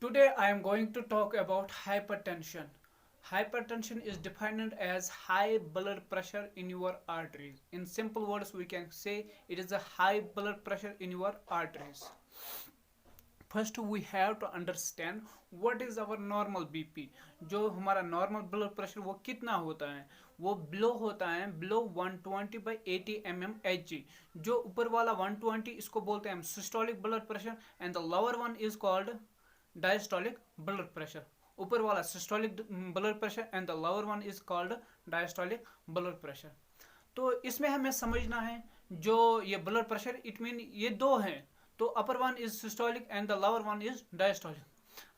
Today I am going to talk about hypertension. Hypertension is defined as high blood pressure in your arteries. In simple words, we can say it is a high blood pressure in your arteries. First we have to understand what is our normal BP. जो हमारा normal blood pressure वो कितना होता है, वो below होता है, below 120/80 mm Hg। जो ऊपर वाला 120 इसको बोलते हैं हम systolic blood pressure and the lower one is called diastolic blood pressure. ऊपर वाला systolic blood pressure and the lower one is called diastolic blood pressure. तो इसमें हमें समझना है जो ये ब्लड प्रेशर इट मीन ये दो हैं, तो upper one is systolic and the lower one is diastolic.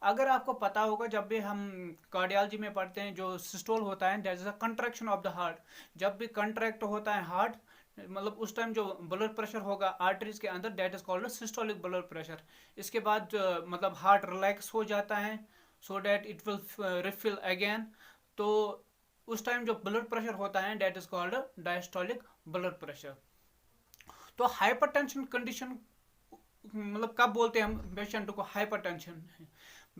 अगर आपको पता होगा जब भी हम कार्डियोलॉजी में पढ़ते हैं जो सिस्टोल होता है that is a contraction of the heart. जब भी कंट्रैक्ट होता है हार्ट मतलब उस टाइम जो ब्लड प्रेशर होगा आर्टरीज के अंदर that is called systolic blood pressure. इसके बाद मतलब हार्ट रिलैक्स हो जाता है so that it will refill again, तो उस टाइम जो ब्लड प्रेशर होता है that is called diastolic blood pressure. तो हाइपरटेंशन कंडीशन मतलब कब बोलते हैं हम पेशेंट को हाइपरटेंशन है,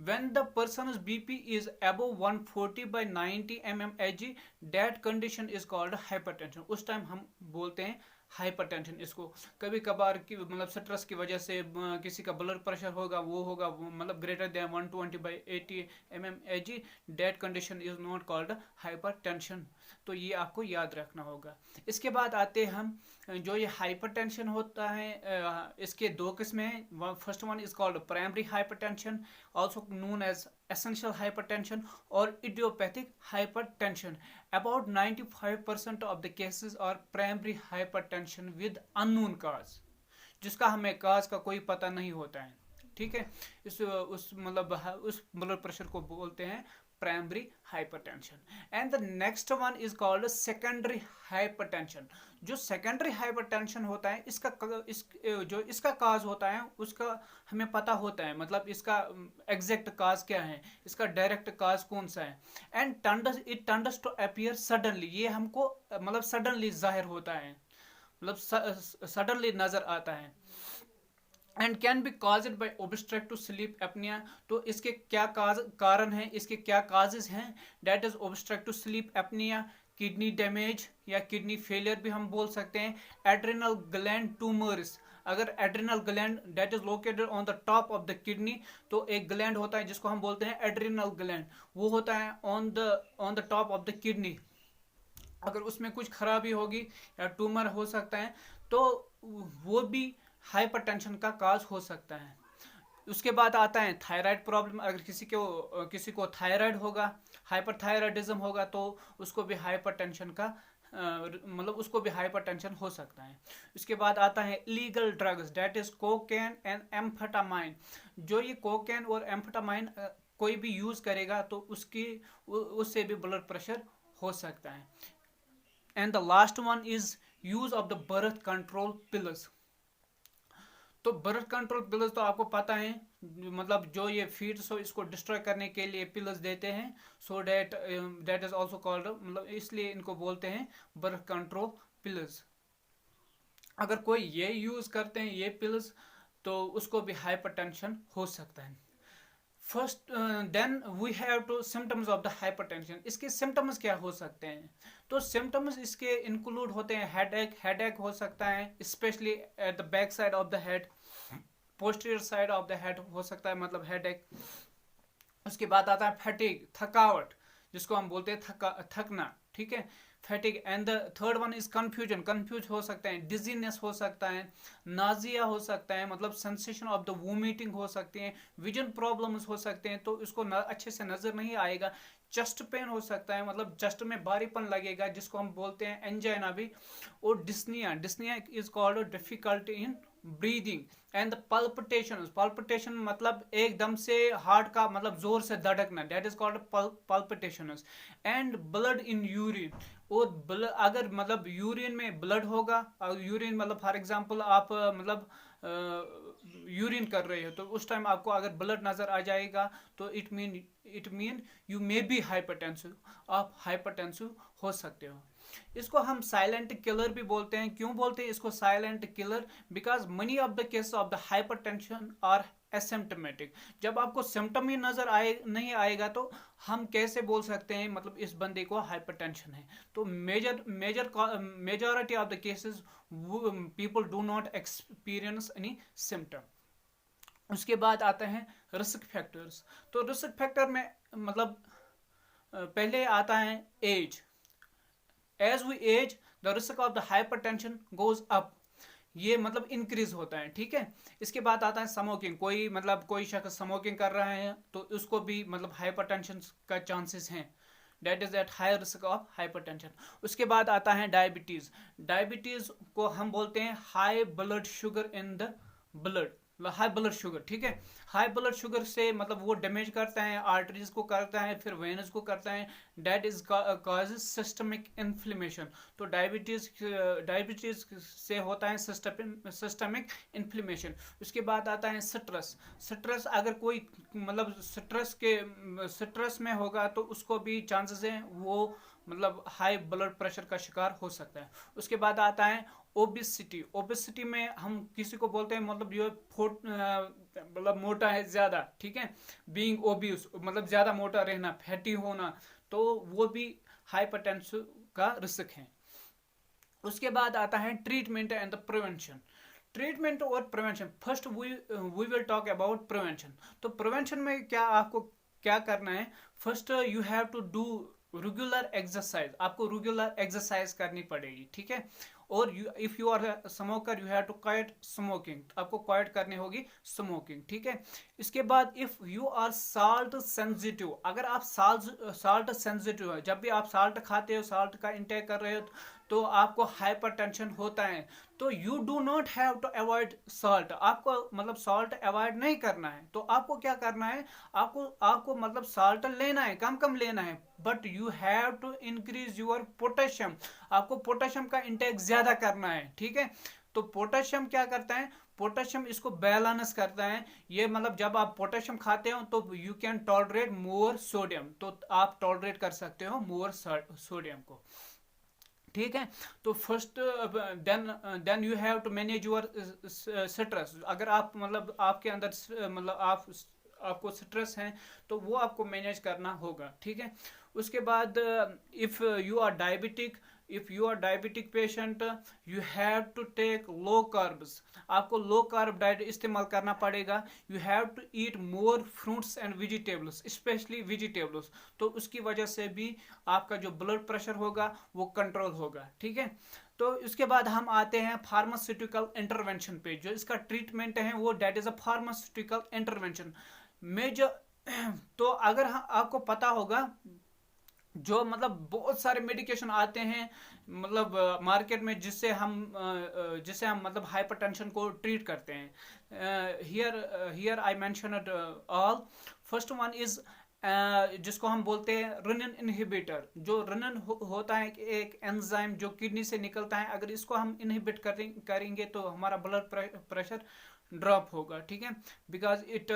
when the person's BP is above 140/90 mmHg that condition is called hypertension। उस टाइम हम बोलते हैं हाइपरटेंशन। इसको कभी कभार की मतलब स्ट्रेस की वजह से किसी का ब्लड प्रेशर होगा वो होगा मतलब greater than 120/80 mmHg that condition is not called hypertension. तो ये आपको याद रखना होगा। इसके बाद आते हैं हम जो ये हाइपरटेंशन होता है इसके दो किस्में हैं। First one is called primary hypertension also known as essential hypertension or idiopathic hypertension। About 95% of the cases are primary hypertension with unknown cause, जिसका हमें काज का कोई पता नहीं होता है। ठीक है, इस उस मतलब उस ब्लड प्रेशर को बोलते हैं primary hypertension. And the next one is called secondary hypertension. जो सेकेंडरी हाइपरटेंशन होता है जो इसका काज होता है उसका हमें पता होता है, मतलब इसका एग्जैक्ट काज क्या है, इसका डायरेक्ट काज कौन सा है। And it turns to appear suddenly, ये हमको मतलब सडनली जाहिर होता है, मतलब सडनली नजर आता है। And can be caused by obstructive sleep apnoea. तो इसके क्या कारण हैं, इसके क्या काजेज हैं, that is obstructive sleep apnoea, kidney damage या किडनी फेलियर भी हम बोल सकते हैं। एड्रिनल ग्लैंड ट्यूमर्स, अगर adrenal gland that is located on the top of the kidney, तो एक ग्लैंड होता है जिसको हम बोलते हैं एड्रिनल ग्लैंड, वो होता है on the top of the kidney. अगर उसमें कुछ खराबी होगी या ट्यूमर हो सकता है तो वो भी हाइपरटेंशन का काज हो सकता है। उसके बाद आता है थायराइड प्रॉब्लम। अगर किसी को थायराइड होगा, हाइपरथायराइडिज्म होगा, तो उसको भी हाइपरटेंशन का मतलब उसको भी हाइपरटेंशन हो सकता है। उसके बाद आता है illegal drugs that is cocaine and amphetamine. जो ये कोकेन और एम्फेटामाइन कोई भी यूज करेगा तो उससे भी ब्लड प्रेशर हो सकता है। And the last one is use of the birth control pills. तो बर्थ कंट्रोल पिल्स तो आपको पता है, मतलब जो ये फीड्स हो इसको डिस्ट्रॉय करने के लिए पिल्स देते हैं, so that is also called, मतलब इसलिए इनको बोलते हैं बर्थ कंट्रोल पिल्स। अगर कोई ये यूज करते हैं ये पिल्स तो उसको भी हाइपरटेंशन हो सकता है। First then we have to symptoms of the hypertension. इसके सिम्टम्स क्या हो सकते हैं, तो सिम्टम्स इसके इंक्लूड होते हैं हेडेक हो सकता है specially at the back side of the head, posterior side of the head हो सकता है मतलब हेडेक। उसके बाद आता है फैटिग, थकावट, जिसको हम बोलते हैं थकना। ठीक है, fatigue. And the third one is confusion, confuse हो सकते हैं, डिजीनेस हो सकता है, नाजिया हो सकता है, मतलब सेंसेशन ऑफ द वोमिटिंग हो सकती है, विजन प्रॉब्लम्स हो सकते हैं तो इसको अच्छे से नजर नहीं आएगा, चेस्ट पेन हो सकता है, मतलब चेस्ट में भारीपन लगेगा जिसको हम बोलते हैं एंजाइना भी। और dyspnea is called difficulty in breathing. And palpitation मतलब एकदम से हार्ट का मतलब जोर से धड़कना, that is called palpitation. And blood in urine, और अगर मतलब यूरिन में ब्लड होगा, यूरिन मतलब फॉर एग्जांपल आप मतलब यूरिन कर रहे हो तो उस टाइम आपको अगर ब्लड नजर आ जाएगा तो it mean you may be hypertensive, आप हाइपरटेंसिव हो सकते हो। इसको हम साइलेंट किलर भी बोलते हैं। क्यों बोलते हैं इसको silent killer, because many of the cases of the hypertension are asymptomatic. जब आपको सिम्टम ही नजर नहीं आएगा तो हम कैसे बोल सकते हैं मतलब इस बंदे को हाइपरटेंशन है। तो majority of the cases people do not experience any symptom. उसके बाद आते हैं रिस्क फैक्टर्स। तो रिस्क फैक्टर में मतलब पहले आता है age. Age we age the risk of the hypertension goes up, ये मतलब इंक्रीज होता है, ठीक है। इसके बाद आता है स्मोकिंग। कोई शख्स स्मोकिंग कर रहा है तो उसको भी मतलब हाइपरटेंशन का चांसेस हैं, that is at high risk of hypertension. उसके बाद आता है डायबिटीज। डायबिटीज को हम बोलते हैं high blood sugar in the blood, high blood sugar, ठीक है। हाई ब्लड शुगर से मतलब वो डैमेज करता है आर्टरीज को, करता है फिर वेनस को करता है, that is causes systemic inflammation. तो डायबिटीज से होता है सिस्टमिक इन्फ्लेमेशन। उसके बाद आता है स्ट्रेस। स्ट्रेस अगर कोई मतलब स्ट्रेस में होगा तो उसको भी चांसेस हैं वो मतलब हाई ब्लड प्रेशर का शिकार हो सकता है। उसके बाद आता है ओबिसिटी। ओबिसिटी में हम किसी को बोलते हैं मतलब जो मतलब मोटा है ज्यादा, ठीक है, बीइंग ओबियस मतलब ज्यादा मोटा रहना, फैटी होना, तो वो भी हाइपरटेंशन का रिस्क है। उसके बाद आता है treatment and the prevention. Treatment और prevention, first we will talk about prevention. तो प्रिवेंशन में क्या आपको क्या करना है, first you have to do regular exercise. आपको रेगुलर एक्सरसाइज करनी पड़ेगी, ठीक है। और if you are smoker you have to quit smoking, आपको क्वाइट करनी होगी स्मोकिंग, ठीक है। इसके बाद if you are salt sensitive, अगर आप साल्ट सेंसिटिव है, जब भी आप साल्ट खाते हो, साल्ट का इंटेक कर रहे हो तो आपको हाइपरटेंशन होता है, तो you do not have to avoid salt. आपको मतलब सॉल्ट अवॉइड नहीं करना है, तो आपको क्या करना है, आपको मतलब सॉल्ट लेना है, कम कम लेना है, but you have to increase your potassium. आपको पोटेशियम का इंटेक ज्यादा करना है, ठीक है। तो पोटेशियम क्या करता है, पोटेशियम इसको बैलेंस करता है। ये मतलब जब आप पोटेशियम खाते हो तो you can tolerate more sodium, तो आप टॉलरेट कर सकते हो मोर सोडियम को, ठीक है। तो first then you have to manage your stress. अगर आप मतलब आपके अंदर मतलब आपको स्ट्रेस है तो वो आपको मैनेज करना होगा, ठीक है। उसके बाद if you are diabetic patient you have to take low carbs. आपको लो कार्ब डाइट इस्तेमाल करना पड़ेगा। You have to eat more fruits and vegetables, specially vegetables. तो उसकी वजह से भी आपका जो ब्लड प्रेशर होगा वो कंट्रोल होगा, ठीक है। तो इसके बाद हम आते हैं फार्मास्यूटिकल इंटरवेंशन पे। जो इसका ट्रीटमेंट है वो that is a pharmaceutical intervention measure. तो अगर आपको पता होगा जो मतलब बहुत सारे मेडिकेशन आते हैं मतलब मार्केट में जिससे हम मतलब हाइपरटेंशन को ट्रीट करते हैं। Here I mentioned all. First one is जिसको हम बोलते हैं रेनिन इनहिबिटर। जो रेनिन होता है एक एंजाइम जो किडनी से निकलता है, अगर इसको हम इनहिबिट करेंगे तो हमारा ब्लड प्रेशर ड्रॉप होगा, ठीक है। Because it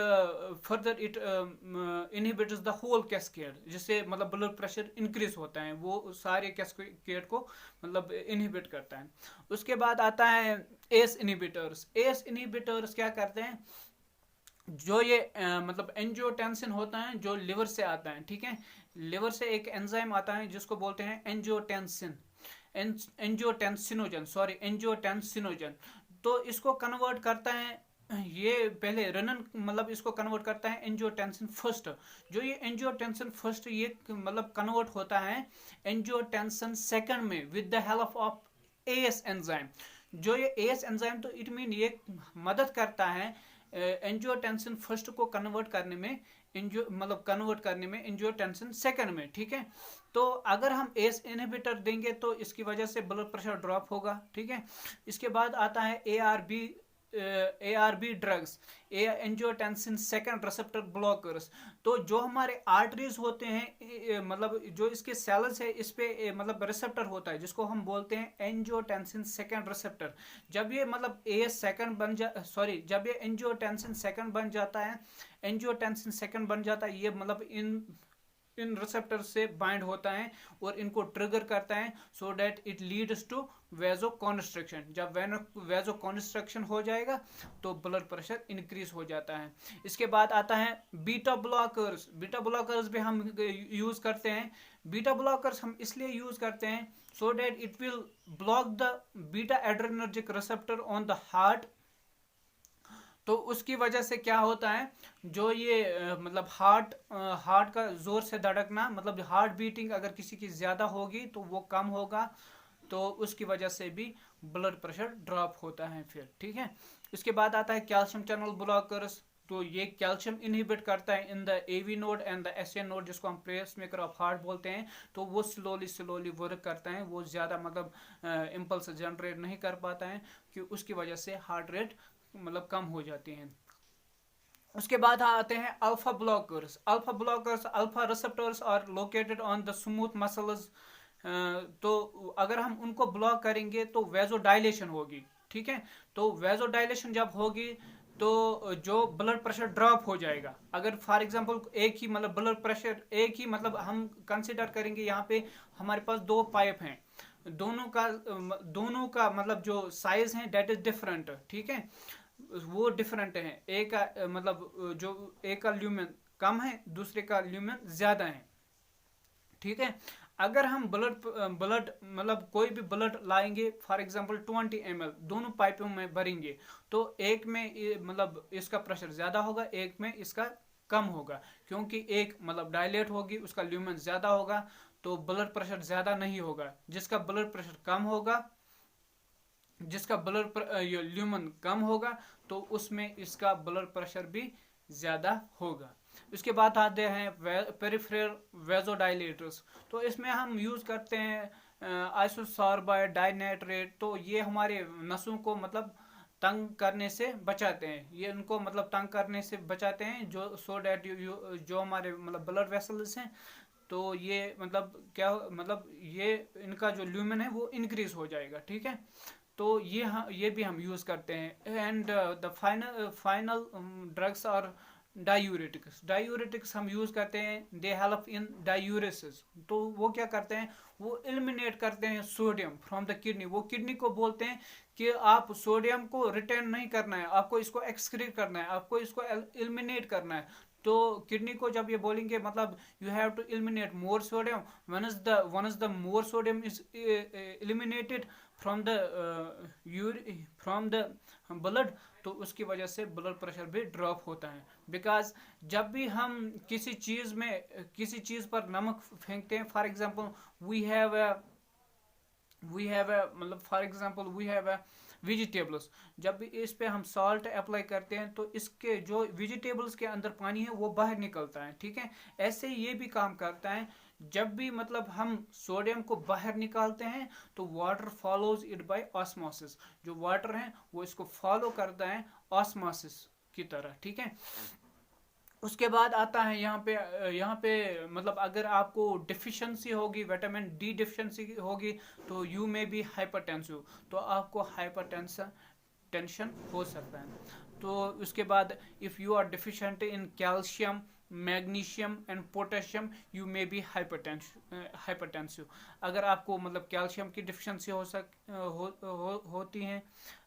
further it inhibits the whole cascade, जिससे मतलब ब्लड प्रेशर इंक्रीज होता है, वो सारे कैस्केड को मतलब इनहिबिट करता है। उसके बाद आता है एस इनहिबिटर्स। एस इनहिबिटर्स क्या करते हैं, जो ये मतलब एंजियोटेंसिन होता है जो लिवर से आता है, ठीक है। लिवर से एक एंजाइम आता है जिसको बोलते हैं एंजियोटेंसिनोजन। तो इसको कन्वर्ट करता है ये पहले रेनन मतलब इसको कन्वर्ट करता है एंजियोटेंसिन फर्स्ट। जो ये एंजियोटेंसिन फर्स्ट ये मतलब कन्वर्ट होता है एंजियोटेंसिन सेकंड में with the help of as enzyme. जो ये एएस एंजाइम तो इट मीन ये मदद करता है एंजियोटेंसिन फर्स्ट को कन्वर्ट करने में एंजियोटेंसिन सेकंड में, ठीक है। तो अगर हम एस इनहिबिटर देंगे तो इसकी वजह से ब्लड प्रेशर ड्रॉप होगा, ठीक है। इसके बाद आता है ARB drugs, angiotensin second receptor blockers. तो जो हमारे आर्टरीज होते हैं मतलब जो इसके सेल्स है इस पे मतलब रिसेप्टर होता है जिसको हम बोलते हैं एंजियोटेंसिन सेकंड रिसेप्टर। जब ये मतलब जब ये एंजियोटेंसिन सेकंड बन जाता है ये मतलब इन रिसेप्टर से बाइंड होता है और इनको ट्रिगर करता है, so that it leads to vasoconstriction. जब वेजो कॉन्स्ट्रक्शन हो जाएगा तो ब्लड प्रेशर इंक्रीज हो जाता है। इसके बाद आता है बीटा ब्लॉकर्स। बीटा ब्लॉकर्स भी हम यूज करते हैं। बीटा ब्लॉकर्स हम इसलिए यूज करते हैं सो that it will block the beta adrenergic receptor on the heart. तो उसकी वजह से क्या होता है, जो ये मतलब हार्ट का जोर से धड़कना, मतलब हार्ट बीटिंग अगर किसी की ज्यादा होगी तो वो कम होगा, तो उसकी वजह से भी ब्लड प्रेशर ड्रॉप होता है फिर। ठीक है, इसके बाद आता है कैल्शियम चैनल ब्लॉकर्स। तो ये कैल्शियम इनहिबिट करता है in the AV node and the SN node, जिसको हम प्लेस मेकर ऑफ हार्ट बोलते हैं। तो वो स्लोली वर्क करता है, वो ज़्यादा मतलब इम्पल्स जनरेट नहीं कर पाता है, कि उसकी वजह से हार्ट रेट मतलब कम हो जाती हैं। उसके बाद आते हैं alpha blockers. Alpha receptors are located on the smooth muscles. तो अगर हम उनको ब्लॉक करेंगे तो वेजो डायलेशन होगी। ठीक है, तो वेजो डायलेशन जब होगी तो जो ब्लड प्रेशर ड्रॉप हो जाएगा। अगर फॉर एग्जांपल एक ही मतलब ब्लड प्रेशर एक ही मतलब हम कंसिडर करेंगे, यहाँ पे हमारे पास दो पाइप हैं, दोनों का मतलब जो साइज है डेट इज डिफरेंट। ठीक है, वो डिफरेंट है। एक का मतलब जो एक का ल्यूमेन कम है, दूसरे का ल्यूमेन ज्यादा है। ठीक है, अगर हम ब्लड मतलब कोई भी ब्लड लाएंगे, फॉर एग्जांपल 20 ml दोनों पाइपों में भरेंगे, तो एक में मतलब इसका प्रेशर ज्यादा होगा, एक में इसका कम होगा, क्योंकि एक मतलब डायलेट होगी, उसका ल्यूमेन ज्यादा होगा, तो ब्लड प्रेशर ज्यादा नहीं होगा। जिसका ब्लड प्रेशर कम होगा, जिसका ल्यूमन कम होगा, तो उसमें इसका ब्लड प्रेशर भी ज्यादा होगा। उसके बाद आते हैं पेरिफेरल वेजोडाइलेटर्स। तो इसमें हम यूज करते हैं आइसोसॉर्बाइड, डाइनाइट्रेट। तो ये हमारे नसों को मतलब तंग करने से बचाते हैं, ये उनको मतलब तंग करने से बचाते हैं, जो सो डैट जो हमारे मतलब ब्लड वेसल्स हैं, तो ये मतलब क्या मतलब ये इनका जो ल्यूमेन है वो इंक्रीज हो जाएगा। ठीक है, तो ये भी हम यूज करते हैं। एंड द फाइनल ड्रग्स और डायूरेटिक्स हम यूज करते हैं। They help in diuresis. तो वो क्या करते हैं, वो एलिमिनेट करते हैं सोडियम फ्रॉम द किडनी। वो किडनी को बोलते हैं कि आप सोडियम को रिटेन नहीं करना है, आपको इसको एक्सक्रीट करना है, आपको इसको एलिमिनेट करना है। तो किडनी को जब ये बोलेंगे मतलब you have to eliminate more sodium, one is the more sodium is eliminated from the blood, तो उसकी वजह से ब्लड प्रेशर भी ड्रॉप होता है। बिकॉज जब भी हम किसी चीज पर नमक फेंकते हैं, फॉर एग्जांपल वी हैव मतलब for example we have vegetables, जब भी इस पे हम सॉल्ट अप्लाई करते हैं, तो इसके जो वेजिटेबल्स के अंदर पानी है वो बाहर निकलता है। ठीक है, ऐसे ये भी काम करता है। जब भी मतलब हम सोडियम को बाहर निकालते हैं, तो water follows it by osmosis. जो वाटर है वो इसको फॉलो करता है ऑस्मोसिस की तरह। ठीक है, उसके बाद आता है यहाँ पे मतलब अगर आपको डिफिशियंसी होगी, विटामिन डी डिफिशियंसी होगी, तो यू में बी हाइपरटेंसिव, तो आपको टेंशन हो सकता है। तो उसके बाद if you are deficient in calcium, magnesium and potassium, you may be hypertensive. अगर आपको मतलब कैल्शियम की डिफिशिएंसी होती है,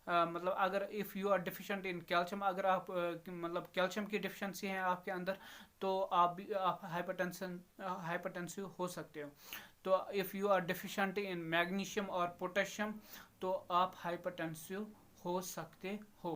मतलब अगर if you are deficient in calcium, अगर आप मतलब कैल्शियम की डिफिशिएंसी है आपके अंदर, तो आप हाइपरटेंसिव हो सकते हो। तो if you are deficient in magnesium और पोटेशियम, तो आप हाइपरटेंसिव हो सकते हो।